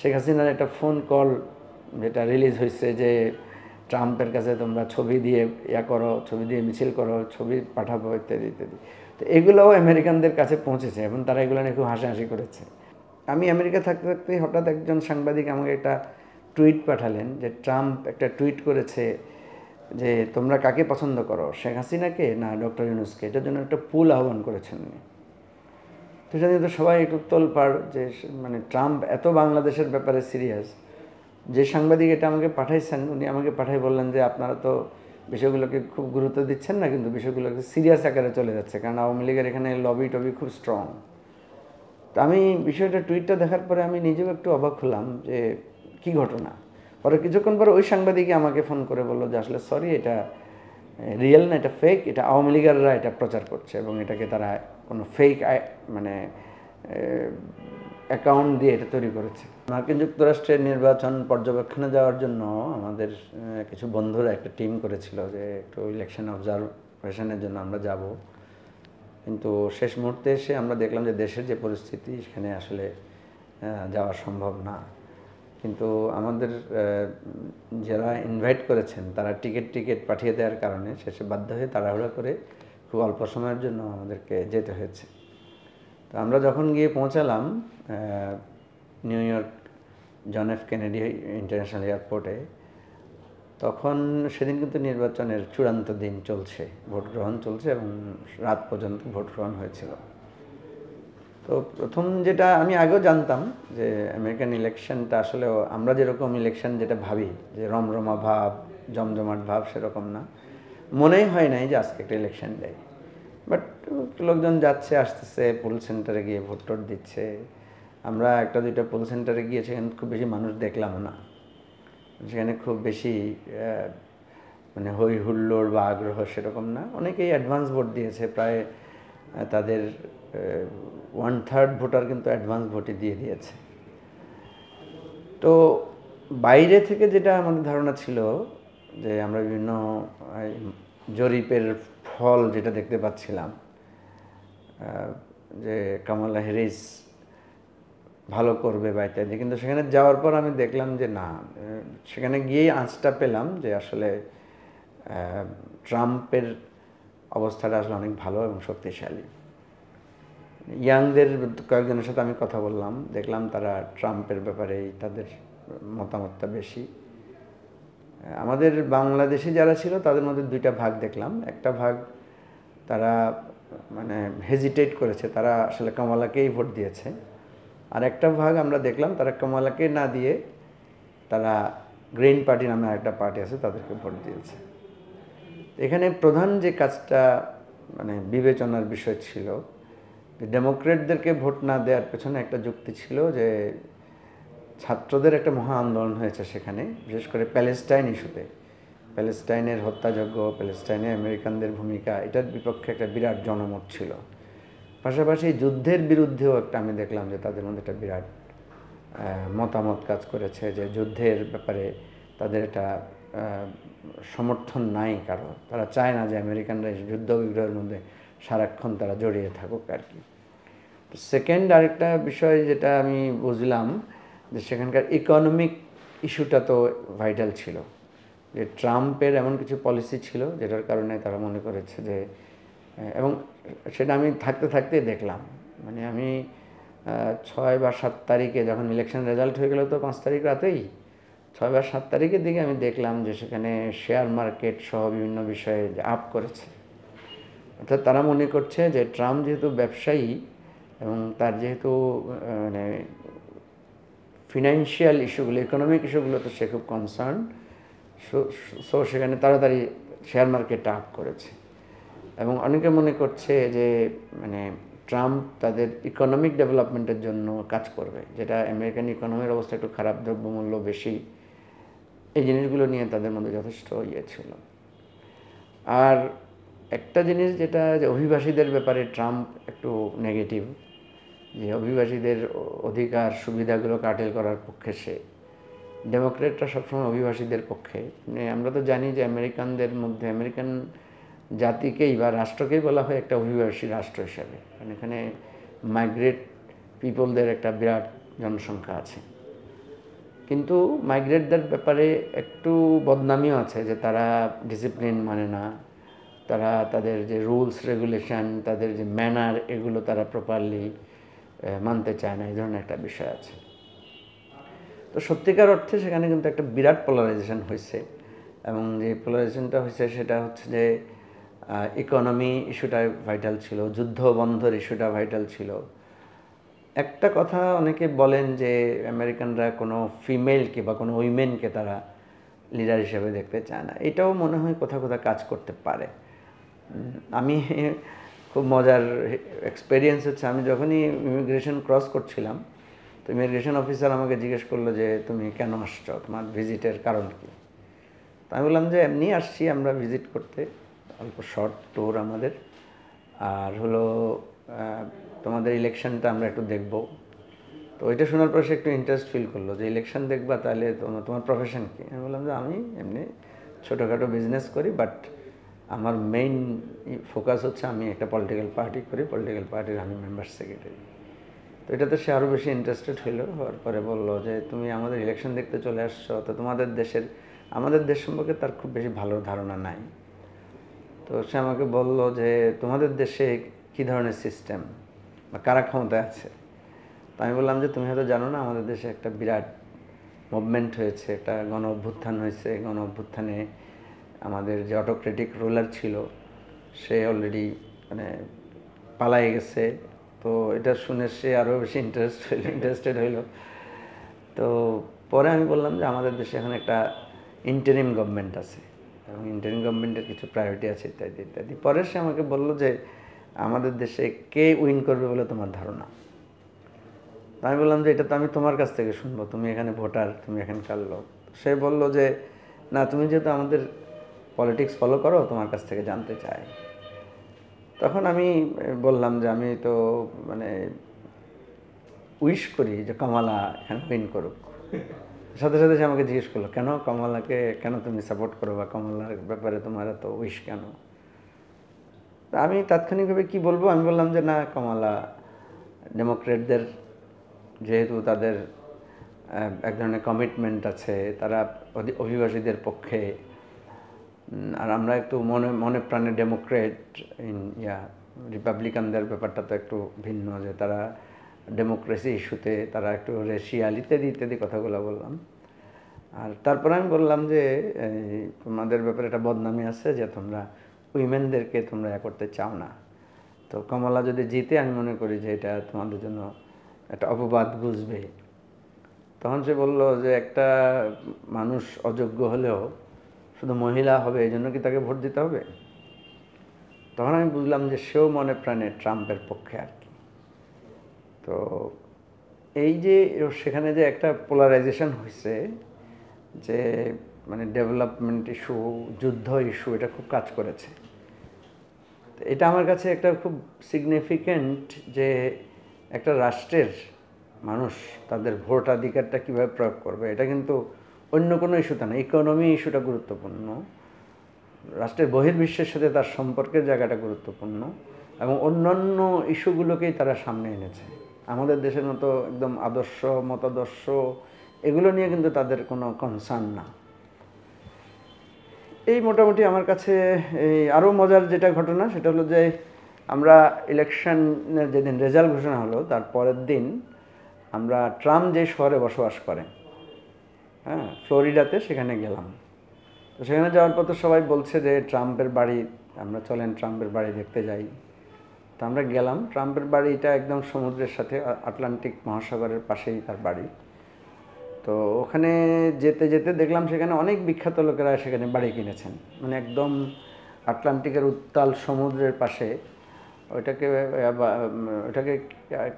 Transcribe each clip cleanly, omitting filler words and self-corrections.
শেখ হাসিনার একটা phone call যেটা রিলিজ হয়েছে যে ট্রাম্পের কাছে তোমরা ছবি দিয়ে করো, ছবি দিয়ে মিছিল করো, ছবি পাঠাবো ইত্যাদি ইত্যাদি। তো এগুলোও আমেরিকানদের কাছে পৌঁছেছে এবং তারা এগুলো নিয়ে খুব হাসাহাসি করেছে। আমি আমেরিকা থাকতে থাকতে হঠাৎ একজন সাংবাদিক আমাকে একটা টুইট পাঠালেন যে ট্রাম্প একটা টুইট করেছে যে তোমরা কাকে পছন্দ করো, শেখ হাসিনাকে না ডক্টর ইউনূসকে, এটার জন্য একটা পুল আহ্বান করেছেন উনি। তো সেটা নিয়ে তো সবাই একটু তোলপাড় যে মানে ট্রাম্প এত বাংলাদেশের ব্যাপারে সিরিয়াস। যে সাংবাদিক এটা আমাকে পাঠাইছেন উনি আমাকে পাঠাই বললেন যে আপনারা তো বিষয়গুলোকে খুব গুরুত্ব দিচ্ছেন না, কিন্তু বিষয়গুলোকে সিরিয়াস আকারে চলে যাচ্ছে, কারণ আওয়ামী লীগের এখানে লবি টবি খুব স্ট্রং। তো আমি বিষয়টা টুইটটা দেখার পরে আমি নিজেও একটু অবাক হলাম যে কি ঘটনা। পরে কিছুক্ষণ পরে ওই সাংবাদিকই আমাকে ফোন করে বললো যে আসলে সরি, এটা রিয়েল না, এটা ফেক, এটা আওয়ামী লীগাররা এটা প্রচার করছে এবং এটাকে তারা কোনো ফেক মানে অ্যাকাউন্ট দিয়ে এটা তৈরি করেছে। মার্কিন যুক্তরাষ্ট্রের নির্বাচন পর্যবেক্ষণে যাওয়ার জন্য আমাদের কিছু বন্ধুরা একটা টিম করেছিল যে একটু ইলেকশন অবজারভেশনের জন্য আমরা যাব, কিন্তু শেষ মুহূর্তে এসে আমরা দেখলাম যে দেশের যে পরিস্থিতি সেখানে আসলে যাওয়া সম্ভব না। কিন্তু আমাদের যারা ইনভাইট করেছেন তারা টিকিট পাঠিয়ে দেওয়ার কারণে শেষে বাধ্য হয়ে তাড়াহুড়া করে খুব অল্প সময়ের জন্য আমাদেরকে যেতে হয়েছে। তো আমরা যখন গিয়ে পৌঁছালাম New York John F Kennedy International এয়ারপোর্টে, তখন সেদিন কিন্তু নির্বাচনের চূড়ান্ত দিন চলছে, ভোট গ্রহণ চলছে এবং রাত পর্যন্ত ভোট গ্রহণ হয়েছিল। তো প্রথম যেটা আমি আগেও জানতাম যে আমেরিকান ইলেকশনটা আসলে আমরা যেরকম ইলেকশন যেটা ভাবি যে রমরমা ভাব, জমজমাট ভাব, সেরকম না। মনেই হয় নাই যে আজকে একটা ইলেকশন ডে। বাট লোকজন যাচ্ছে আসতেছে, পোল সেন্টারে গিয়ে ভোট টোট দিচ্ছে। আমরা একটা দুইটা পোল সেন্টারে গিয়ে সেখানে খুব বেশি মানুষ দেখলাম না, সেখানে খুব বেশি মানে হই হুল্লোড় বা আগ্রহ সেরকম না। অনেকেই অ্যাডভান্স ভোট দিয়েছে, প্রায় তাদের 1/3 ভোটার কিন্তু অ্যাডভান্স ভোটই দিয়ে দিয়েছে। তো বাইরে থেকে যেটা আমাদের ধারণা ছিল যে আমরা বিভিন্ন জরিপের ফল যেটা দেখতে পাচ্ছিলাম যে কামালা হ্যারিস ভালো করবে বা ইত্যাদি, কিন্তু সেখানে যাওয়ার পর আমি দেখলাম যে না, সেখানে গিয়েই আঁচটা পেলাম যে আসলে ট্রাম্পের অবস্থাটা আসলে অনেক ভালো এবং শক্তিশালী। ইয়াংদের কয়েকজনের সাথে আমি কথা বললাম, দেখলাম তারা ট্রাম্পের ব্যাপারেই তাদের মতামতটা বেশি। আমাদের বাংলাদেশি যারা ছিল তাদের মধ্যে দুইটা ভাগ দেখলাম। একটা ভাগ তারা মানে হেজিটেট করেছে, তারা আসলে কামালাকেই ভোট দিয়েছে। আর একটা ভাগ আমরা দেখলাম তারা কামালাকে না দিয়ে তারা গ্রিন পার্টি নামে একটা পার্টি আছে তাদেরকে ভোট দিয়েছে। এখানে প্রধান যে কাজটা মানে বিবেচনার বিষয় ছিল, ডেমোক্রেটদেরকে ভোট না দেওয়ার পেছনে একটা যুক্তি ছিল যে ছাত্রদের একটা মহা আন্দোলন হয়েছে সেখানে, বিশেষ করে প্যালেস্টাইন ইস্যুতে, প্যালেস্টাইনের হত্যাযজ্ঞ, প্যালেস্টাইনে আমেরিকানদের ভূমিকা, এটার বিপক্ষে একটা বিরাট জনমত ছিল। পাশাপাশি যুদ্ধের বিরুদ্ধেও একটা আমি দেখলাম যে তাদের মধ্যে একটা বিরাট মতামত কাজ করেছে, যে যুদ্ধের ব্যাপারে তাদের একটা সমর্থন নাই কারো, তারা চায় না যে আমেরিকানরা যুদ্ধ বিগ্রহের মধ্যে সারাক্ষণ তারা জড়িয়ে থাকুক আর কি। সেকেন্ড আরেকটা বিষয় যেটা আমি বুঝলাম যে সেখানকার ইকোনমিক ইস্যুটা তো ভাইটাল ছিল, যে ট্রাম্পের এমন কিছু পলিসি ছিল যেটার কারণে তারা মনে করেছে যে, এবং সেটা আমি থাকতে থাকতেই দেখলাম, মানে আমি 6 বা 7 তারিখে যখন ইলেকশন রেজাল্ট হয়ে গেল, তো 5 তারিখ রাতেই 6 বা 7 তারিখের দিকে আমি দেখলাম যে সেখানে শেয়ার মার্কেট সহ বিভিন্ন বিষয়ে আপ করেছে। অর্থাৎ তারা মনে করছে যে ট্রাম্প যেহেতু ব্যবসায়ী এবং তার যেহেতু মানে ফিনান্সিয়াল ইস্যুগুলো, ইকোনমিক ইস্যুগুলোতে সে খুব কনসার্ন, সো সেখানে তাড়াতাড়ি শেয়ার মার্কেটটা আপ করেছে। এবং অনেকে মনে করছে যে মানে ট্রাম্প তাদের ইকোনমিক ডেভেলপমেন্টের জন্য কাজ করবে, যেটা আমেরিকান ইকোনমির অবস্থা একটু খারাপ, দ্রব্যমূল্য বেশি, এই জিনিসগুলো নিয়ে তাদের মধ্যে যথেষ্ট ইয়ে ছিল। আর একটা জিনিস যেটা যে অভিবাসীদের ব্যাপারে ট্রাম্প একটু নেগেটিভ, যে অভিবাসীদের অধিকার সুবিধাগুলো কাটেল করার পক্ষে সে। ডেমোক্রেটরা সবসময় অভিবাসীদের পক্ষে। আমরা তো জানি যে আমেরিকানদের মধ্যে আমেরিকান জাতিকেই বা রাষ্ট্রকেই বলা হয় একটা অভিবাসী রাষ্ট্র হিসাবে, কারণ এখানে মাইগ্রেট পিপলদের একটা বিরাট জনসংখ্যা আছে। কিন্তু মাইগ্রেটদের ব্যাপারে একটু বদনামিও আছে যে তারা ডিসিপ্লিন মানে না, তারা তাদের যে রুলস রেগুলেশন, তাদের যে ম্যানার, এগুলো তারা প্রপারলি মানতে চায় না, এই ধরনের একটা বিষয় আছে। তো সত্যিকার অর্থে সেখানে কিন্তু একটা বিরাট পোলারাইজেশন হয়েছে, এবং যে পোলারাইজেশনটা হয়েছে সেটা হচ্ছে যে ইকোনমি ইস্যুটা ভাইটাল ছিল, যুদ্ধ বন্ধের ইস্যুটা ভাইটাল ছিল। একটা কথা অনেকে বলেন যে আমেরিকানরা কোনো ফিমেলকে বা কোনো উইমেনকে তারা লিডার হিসেবে দেখতে চায় না, এটাও মনে হয় কোথাও কোথাও কাজ করতে পারে। আমি খুব মজার এক্সপেরিয়েন্স হচ্ছে, আমি যখনই ইমিগ্রেশন ক্রস করছিলাম, তো ইমিগ্রেশন অফিসার আমাকে জিজ্ঞেস করলো যে তুমি কেন আসছো, তোমার ভিজিটের কারণ কী। তো আমি বললাম যে এমনি আসছি আমরা ভিজিট করতে, অল্প শর্ট ট্যুর আমাদের, আর হলো তোমাদের ইলেকশনটা আমরা একটু দেখব। তো ওইটা শোনার পর সে একটু ইন্টারেস্ট ফিল করলো যে ইলেকশন দেখবা, তাহলে তোমার প্রফেশন কী। আমি বললাম যে আমি এমনি ছোটোখাটো বিজনেস করি, বাট আমার মেইন ফোকাস হচ্ছে আমি একটা পলিটিক্যাল পার্টি করি, পলিটিক্যাল পার্টির আমি মেম্বার সেক্রেটারি। তো এটাতে সে আরও বেশি ইন্টারেস্টেড হইলো। হওয়ার পরে বললো যে তুমি আমাদের ইলেকশন দেখতে চলে আসছো, তো তোমাদের দেশের, আমাদের দেশ সম্পর্কে তার খুব বেশি ভালো ধারণা নাই। তো সে আমাকে বললো যে তোমাদের দেশে কী ধরনের সিস্টেম বা কারা ক্ষমতায় আছে। তো আমি বললাম যে তুমি হয়তো জানো না, আমাদের দেশে একটা বিরাট মুভমেন্ট হয়েছে, একটা গণ অভ্যুত্থান হয়েছে। গণ অভ্যুত্থানে আমাদের যে অটোক্রেটিক রুলার ছিল সে অলরেডি পালাই গেছে। তো এটা শুনে সে আরও বেশি ইন্টারেস্টেড হইল। তো পরে আমি বললাম যে আমাদের দেশে এখন একটা ইন্টারিম গভর্নমেন্ট আছে, এবং ইন্টারিম গভর্নমেন্টের কিছু প্রায়োরিটি আছে ইত্যাদি ইত্যাদি। পরে সে আমাকে বললো যে আমাদের দেশে কে উইন করবে বলে তোমার ধারণা। আমি বললাম যে এটা তো আমি তোমার কাছ থেকে শুনবো, তুমি এখানে ভোটার, তুমি এখানকার লোক। সে বলল যে না, তুমি যেহেতু আমাদের পলিটিক্স ফলো করো, তোমার কাছ থেকে জানতে চাই। তখন আমি বললাম যে আমি তো উইশ করি যে কমলা এখানে উইন করুক। সাথে সাথে সে আমাকে জিজ্ঞেস করলো কেন কমলাকে, কেন তুমি সাপোর্ট করো, বা কমলার ব্যাপারে তোমার এত উইশ কেন। আমি তাৎক্ষণিকভাবে কি বলবো, আমি বললাম যে না, কমলা ডেমোক্রেটদের যেহেতু তাদের এক ধরনের কমিটমেন্ট আছে, তারা অভিবাসীদের পক্ষে, আর আমরা একটু মনে মনে প্রাণে ডেমোক্রেট। রিপাবলিকানদের ব্যাপারটা তো একটু ভিন্ন, যে তারা ডেমোক্রেসি ইস্যুতে তারা একটু রেশিয়াল ইত্যাদি ইত্যাদি কথাগুলো বললাম। আর তারপরে আমি বললাম যে তোমাদের ব্যাপারে একটা বদনামি আছে যে তোমরা উইমেনদেরকে তোমরা করতে চাও না। তো কমলা যদি জিতে, আমি মনে করি যে এটা তোমাদের জন্য একটা অপবাদ বুঝবে। তখন সে বললো যে একটা মানুষ অযোগ্য হলেও শুধু মহিলা হবে এই জন্য কি তাকে ভোট দিতে হবে। তখন আমি বুঝলাম যে সেও মনে প্রাণে ট্রাম্পের পক্ষে আর কি। তো এই যে সেখানে যে একটা পোলারাইজেশন হয়েছে, যে ডেভেলপমেন্ট ইস্যু, যুদ্ধ ইস্যু, এটা খুব কাজ করেছে। এটা আমার কাছে একটা খুব সিগনিফিক্যান্ট, যে একটা রাষ্ট্রের মানুষ তাদের ভোটাধিকারটা কীভাবে প্রয়োগ করবে, এটা কিন্তু অন্য কোনো ইস্যুতে না। ইকোনমি ইস্যুটা গুরুত্বপূর্ণ, রাষ্ট্রের বহির্বিশ্বের সাথে তার সম্পর্কের জায়গাটা গুরুত্বপূর্ণ, এবং অন্যান্য ইস্যুগুলোকেই তারা সামনে এনেছে। আমাদের দেশের মতো একদম আদর্শ, মতাদর্শ, এগুলো নিয়ে কিন্তু তাদের কোনো কনসার্ন না। এই মোটামুটি আমার কাছে এই আরও মজার যেটা ঘটনা, সেটা হলো যে আমরা ইলেকশনের যেদিন রেজাল্ট ঘোষণা হলো তার পরের দিন আমরা ট্রাম্প যে শহরে বসবাস করে, হ্যাঁ, ফ্লোরিডাতে, সেখানে গেলাম। তো সেখানে যাওয়ার পর তো সবাই বলছে যে ট্রাম্পের বাড়ি, আমরা চলেন ট্রাম্পের বাড়ি দেখতে যাই। তো আমরা গেলাম। ট্রাম্পের বাড়িটা একদম সমুদ্রের সাথে, আটলান্টিক মহাসাগরের পাশেই তার বাড়ি। তো ওখানে যেতে যেতে দেখলাম সেখানে অনেক বিখ্যাত লোকেরা সেখানে বাড়ি কিনেছেন, একদম আটলান্টিকের উত্তাল সমুদ্রের পাশে। ওইটাকে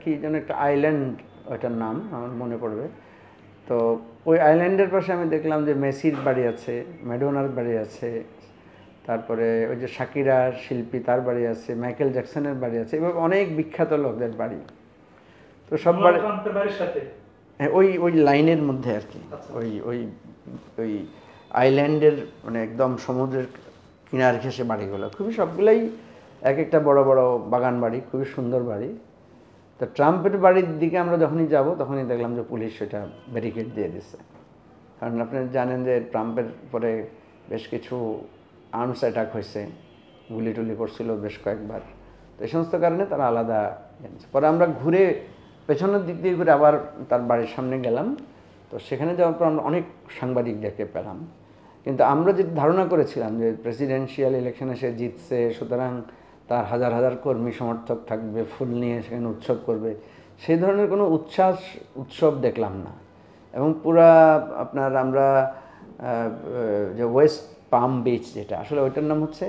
কি যেন একটা আইল্যান্ড, ওইটার নাম আমার মনে পড়বে। তো ওই আইল্যান্ডের পাশে আমি দেখলাম যে মেসির বাড়ি আছে, ম্যাডোনার বাড়ি আছে, তারপরে ওই যে শাকিরা শিল্পী তার বাড়ি আছে, মাইকেল জ্যাকসনের বাড়ি আছে, এভাবে অনেক বিখ্যাত লোকদের বাড়ি। তো সব বাড়ির সাথে ওই ওই লাইনের মধ্যে আর কি, ওই ওই ওই আইল্যান্ডের একদম সমুদ্রের কিনার ঘেঁষে বাড়িগুলো, খুবই সবগুলাই এক একটা বড় বড় বাগান বাড়ি, খুবই সুন্দর বাড়ি। তো ট্রাম্পের বাড়ির দিকে আমরা যখনই যাব তখনই দেখলাম যে পুলিশ সেটা ব্যারিকেড দিয়ে দিচ্ছে। কারণ আপনি জানেন যে ট্রাম্পের পরে বেশ কিছু আর্মস অ্যাটাক হয়েছে, গুলি টুলি করছিল বেশ কয়েকবার। তো এই সমস্ত কারণে তারা আলাদা জানছে। পরে আমরা ঘুরে পেছনের দিক দিয়ে ঘুরে আবার তার বাড়ির সামনে গেলাম। তো সেখানে যাওয়ার পর আমরা অনেক সাংবাদিকদেরকে পেলাম। কিন্তু আমরা যে ধারণা করেছিলাম যে প্রেসিডেন্সিয়াল ইলেকশনে সে জিতছে, সুতরাং তার হাজার হাজার কর্মী সমর্থক থাকবে, ফুল নিয়ে সেখানে উৎসব করবে, সেই ধরনের কোনো উৎসব দেখলাম না। এবং পুরা আপনার আমরা যে ওয়েস্ট পাম বিচ, যেটা আসলে ওইটার নাম হচ্ছে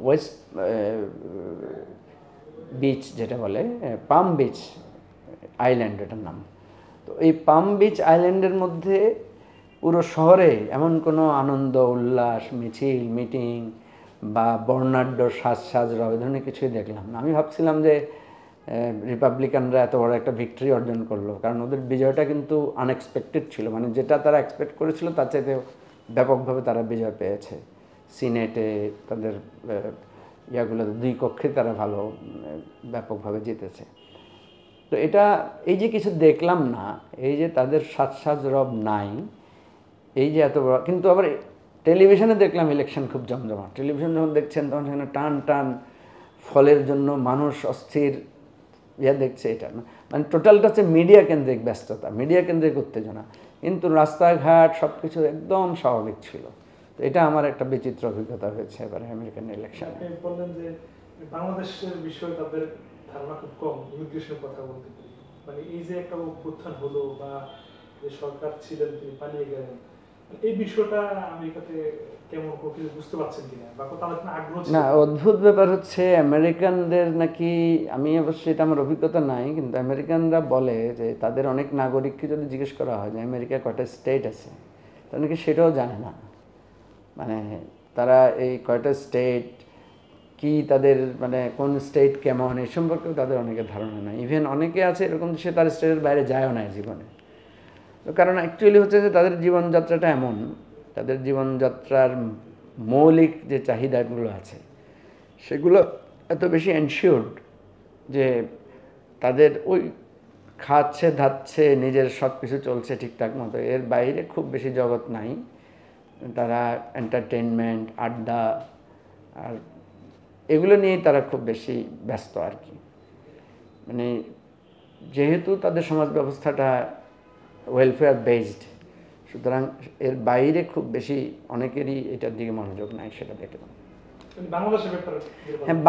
ওয়েস্ট বিচ, যেটা বলে পাম বিচ আইল্যান্ড, এটার নাম। তো এই পাম বিচ আইল্যান্ডের মধ্যে পুরো শহরে এমন কোনো আনন্দ উল্লাস, মিছিল, মিটিং বা বর্ণাঢ্য সাজ এই ধরনের কিছুই দেখলাম না। আমি ভাবছিলাম যে রিপাবলিকানরা এত বড় একটা ভিক্টরি অর্জন করলো, কারণ ওদের বিজয়টা কিন্তু আনএক্সপেক্টেড ছিল। মানে যেটা তারা এক্সপেক্ট করেছিল তার চাইতে ব্যাপকভাবে তারা বিজয় পেয়েছে। সিনেটে তাদের ইয়াগুলোতে 2 কক্ষে তারা ভালো ব্যাপকভাবে জিতেছে। তো এটা এই যে কিছু দেখলাম না, এই যে তাদের সাজ রব নাই, এই যে এত বড়, কিন্তু আবার টেলিভিশনে দেখলাম ইলেকশন খুব জমজমাট। টেলিভিশন যখন দেখছেন তখন সেখানে টান টান ফলের জন্য মানুষ অস্থির দেখছে। এটা মানে টোটালটা হচ্ছে মিডিয়া কেন্দ্রিক ব্যস্ততা, মিডিয়া কেন্দ্রিক উত্তেজনা, কিন্তু রাস্তাঘাট সব কিছু একদম স্বাভাবিক ছিল। তো এটা আমার একটা বিচিত্র অভিজ্ঞতা হয়েছে এবারে আমেরিকান ইলেকশনে। আপনি বললেন যে বাংলাদেশের বিষয়ে তাদের ধারণা খুব কম, ইমিগ্রেশনের কথা বলতে পারি, মানে এই যে একটা অভ্যুত্থান হলো বা যে সরকার ছিলেন তিনি পালিয়ে গেলেন, এই বিষয়টা আমেরিকাতে কেমন কিছু বুঝতে পারছেন কিনা বা তাদের কোনো আগ্রহ ছিল? না, অদ্ভুত ব্যাপার হচ্ছে আমেরিকানদের নাকি, আমি অবশ্যই এটা আমার অভিজ্ঞতা নাই, কিন্তু আমেরিকানরা বলে যে তাদের অনেক নাগরিককে যদি জিজ্ঞেস করা হয় যে আমেরিকায় কয়টা স্টেট আছে, তারা নাকি সেটাও জানে না। মানে তারা এই কয়টা স্টেট কি, তাদের মানে কোন স্টেট কেমন, এই সম্পর্কেও তাদের অনেকের ধারণা নাই। ইভেন অনেকে আছে এরকম সে তার স্টেটের বাইরে যায়ও না জীবনে। তো কারণ অ্যাকচুয়ালি হচ্ছে যে তাদের জীবনযাত্রাটা এমন, তাদের জীবনযাত্রার মৌলিক যে চাহিদাগুলো আছে সেগুলো এত বেশি এনশিওরড যে তাদের ওই খাচ্ছে ধাচ্ছে নিজের সব কিছু চলছে ঠিকঠাক মতো, এর বাইরে খুব বেশি জগৎ নাই। তারা এন্টারটেনমেন্ট, আড্ডা আর এগুলো নিয়েই তারা খুব বেশি ব্যস্ত আর কি। মানে যেহেতু তাদের সমাজ ব্যবস্থাটা ওয়েলফেয়ার বেসড, সুতরাং এর বাইরে খুব বেশি অনেকেরই এটার দিকে মনোযোগ নাই, সেটা দেখলাম। বাংলাদেশের ব্যাপারে হ্যাঁ,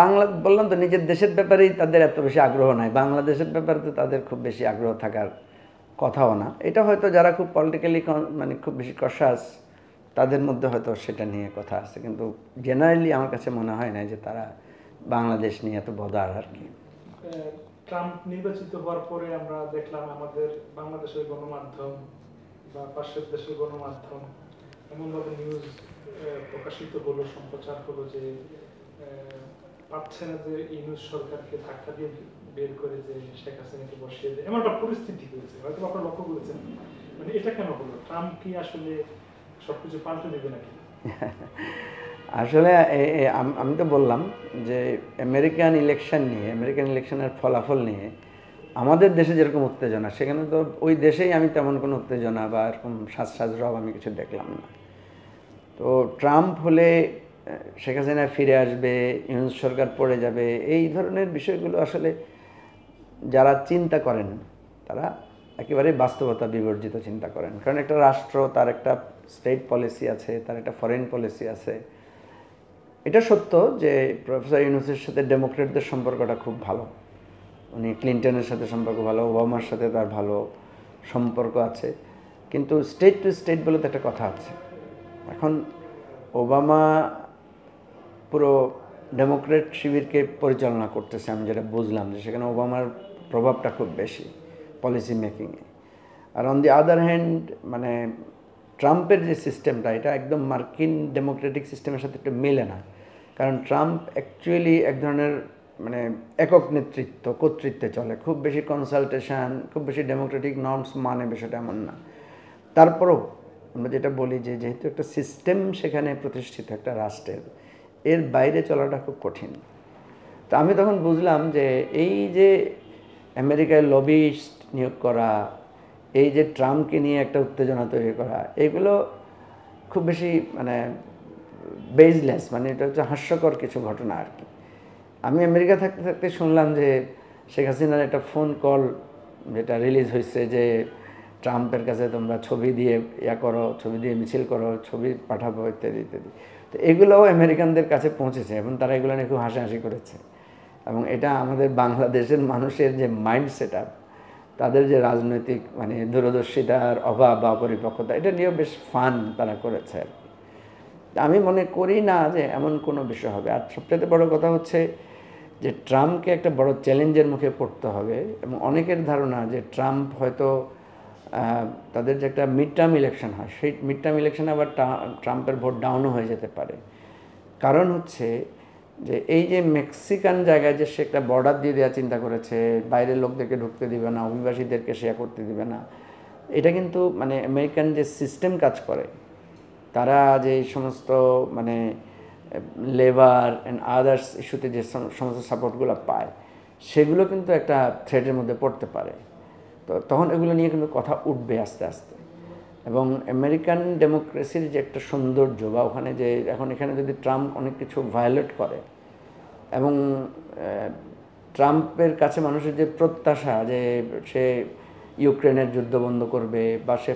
বললাম তো, নিজের দেশের ব্যাপারেই তাদের এত বেশি আগ্রহ নাই, বাংলাদেশের ব্যাপারে তো তাদের খুব বেশি আগ্রহ থাকার কথাও না। এটা হয়তো যারা খুব পলিটিক্যালি মানে খুব বেশি কশাস তাদের মধ্যে হয়তো সেটা নিয়ে কথা আছে, কিন্তু জেনারেলি আমার কাছে মনে হয় না যে তারা বাংলাদেশ নিয়ে এত বদার আর কি। ট্রাম্প নির্বাচিত হওয়ার পরে আমরা দেখলাম আমাদের বাংলাদেশের গণমাধ্যম বা পাশের দেশের গণমাধ্যম এমনভাবে নিউজ প্রকাশিত হলো, সম্প্রচার হলো যে পাচ্ছে না যে ইউনূস সরকারকে ধাক্কা দিয়ে বের করে যে শেখ হাসিনাকে বসিয়ে দেয়, এমন একটা পরিস্থিতি হয়েছে। হয়তো আপনারা লক্ষ্য করেছেন। মানে এটা কেন হলো? ট্রাম্প কি আসলে সবকিছু পাল্টে দেবে নাকি? আসলে আমি তো বললাম যে আমেরিকান ইলেকশনের ফলাফল নিয়ে আমাদের দেশে যেরকম উত্তেজনা, সেখানে তো ওই দেশেই আমি তেমন কোনো উত্তেজনা বা এরকম সাজ রব আমি কিছু দেখলাম না। তো ট্রাম্প হলে শেখ হাসিনা ফিরে আসবে, ইউনূস সরকার পড়ে যাবে, এই ধরনের বিষয়গুলো আসলে যারা চিন্তা করেন তারা একেবারে বাস্তবতা বিবর্জিত চিন্তা করেন। কারণ একটা রাষ্ট্র, তার একটা স্টেট পলিসি আছে, তার একটা ফরেন পলিসি আছে। এটা সত্য যে প্রফেসর ইউনূসের সাথে ডেমোক্রেটদের সম্পর্কটা খুব ভালো, উনি ক্লিন্টনের সাথে সম্পর্ক ভালো, ওবামার সাথে তার ভালো সম্পর্ক আছে, কিন্তু স্টেট টু স্টেট বলে তো একটা কথা আছে। এখন ওবামা পুরো ডেমোক্রেট শিবিরকে পরিচালনা করতেছে, আমি যেটা বুঝলাম যে সেখানে ওবামার প্রভাবটা খুব বেশি পলিসি মেকিংয়ে। আর অন দি আদার হ্যান্ড মানে ট্রাম্পের যে সিস্টেমটা, এটা একদম মার্কিন ডেমোক্রেটিক সিস্টেমের সাথে একটু মেলে না। কারণ ট্রাম্প অ্যাকচুয়ালি এক ধরনের মানে একক নেতৃত্ব, কর্তৃত্বে চলে, খুব বেশি কনসালটেশন, খুব বেশি ডেমোক্রেটিক নর্মস মানে বিষয়টা এমন না। তারপরেও আমরা যেটা বলি যে যেহেতু একটা সিস্টেম সেখানে প্রতিষ্ঠিত একটা রাষ্ট্রের, এর বাইরে চলাটা খুব কঠিন। তো আমি তখন বুঝলাম যে এই যে আমেরিকায় লবিস্ট নিয়োগ করা, এই যে ট্রাম্পকে নিয়ে একটা উত্তেজনা তৈরি করা, এগুলো খুব বেশি মানে বেজলেস, মানে এটা হচ্ছে হাস্যকর কিছু ঘটনা আর কি। আমি আমেরিকা থাকতে থাকতে শুনলাম যে শেখ হাসিনার একটা ফোন কল যেটা রিলিজ হয়েছে যে ট্রাম্পের কাছে তোমরা ছবি দিয়ে করো, ছবি দিয়ে মিছিল করো, ছবি পাঠাবো ইত্যাদি ইত্যাদি। তো এগুলোও আমেরিকানদের কাছে পৌঁছেছে এবং তারা এগুলো নিয়ে খুব হাসাহাসি করেছে। এবং এটা আমাদের বাংলাদেশের মানুষের যে মাইন্ড সেট আপ, তাদের যে রাজনৈতিক মানে দূরদর্শিতার অভাব বা অপরিপক্কতা, এটা নিয়েও বেশ ফান তারা করেছে আর কি। আমি মনে করি না যে এমন কোনো বিষয় হবে। আর সবচেয়ে বড় কথা হচ্ছে যে ট্রাম্পকে একটা বড় চ্যালেঞ্জের মুখে পড়তে হবে এবং অনেকের ধারণা যে ট্রাম্প হয়তো তাদের যে একটা মিড টার্ম ইলেকশন হয়, সেই মিড টার্ম ইলেকশনে আবার ট্রাম্পের ভোট ডাউনও হয়ে যেতে পারে। কারণ হচ্ছে যে এই যে মেক্সিকান জায়গায় যে সে একটা বর্ডার দিয়ে দেওয়ার চিন্তা করেছে, বাইরের লোকদেরকে ঢুকতে দিবে না, অভিবাসীদেরকে শেয়ার করতে দিবে না, এটা কিন্তু মানে আমেরিকান যে সিস্টেম কাজ করে, তারা যে সমস্ত মানে লেবার অ্যান্ড আদার্স ইস্যুতে যে সমস্ত সাপোর্টগুলো পায়, সেগুলো কিন্তু একটা থ্রেটের মধ্যে পড়তে পারে। তো তখন এগুলো নিয়ে কিন্তু কথা উঠবে আস্তে আস্তে। এবং আমেরিকান ডেমোক্রেসির যে একটা সৌন্দর্য বা ওখানে যে এখন এখানে যদি ট্রাম্প অনেক কিছু ভায়োলেট করে এবং ট্রাম্পের কাছে মানুষের যে প্রত্যাশা যে সে ইউক্রেনের যুদ্ধ বন্ধ করবে বা সে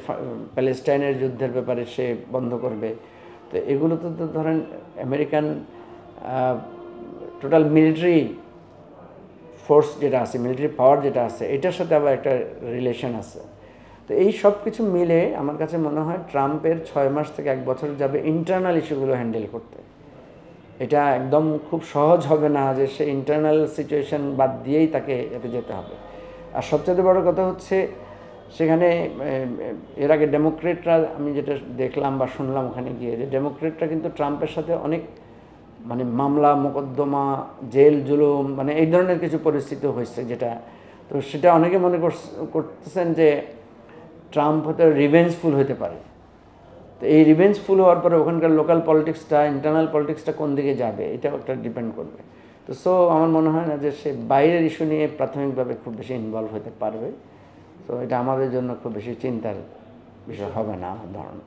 প্যালেস্টাইনের যুদ্ধের ব্যাপারে সে বন্ধ করবে, তো এগুলো তো ধরেন আমেরিকান টোটাল মিলিটারি ফোর্স যেটা আছে, মিলিটারি পাওয়ার যেটা আছে, এটার সাথে আবার একটা রিলেশন আছে। তো এই সব কিছু মিলে আমার কাছে মনে হয় ট্রাম্পের 6 মাস থেকে 1 বছর যাবে ইন্টারনাল ইস্যুগুলো হ্যান্ডেল করতে। এটা একদম খুব সহজ হবে না যে সে ইন্টারনাল সিচুয়েশন বাদ দিয়েই তাকে এতে যেতে হবে। আর সবচেয়ে বড় কথা হচ্ছে সেখানে এর আগে ডেমোক্রেটরা, আমি যেটা দেখলাম বা শুনলাম ওখানে গিয়ে, যে ডেমোক্রেটরা কিন্তু ট্রাম্পের সাথে অনেক মানে মামলা মোকদ্দমা, জেল জুলুম, মানে এই ধরনের কিছু পরিস্থিতি হয়েছে যেটা, তো সেটা অনেকে মনে করতেছেন যে ট্রাম্প হয়তো রিভেঞ্জফুল হতে পারে। তো এই রিভেঞ্জফুল হওয়ার পরে ওখানকার লোকাল পলিটিক্সটা, ইন্টারনাল পলিটিক্সটা কোন দিকে যাবে, এটাও একটা ডিপেন্ড করবে। তো আমার মনে হয় না যে সে বাইরের ইস্যু নিয়ে প্রাথমিকভাবে খুব বেশি ইনভলভ হতে পারবে। তো এটা আমাদের জন্য খুব বেশি চিন্তার বিষয় হবে না আমার ধারণা।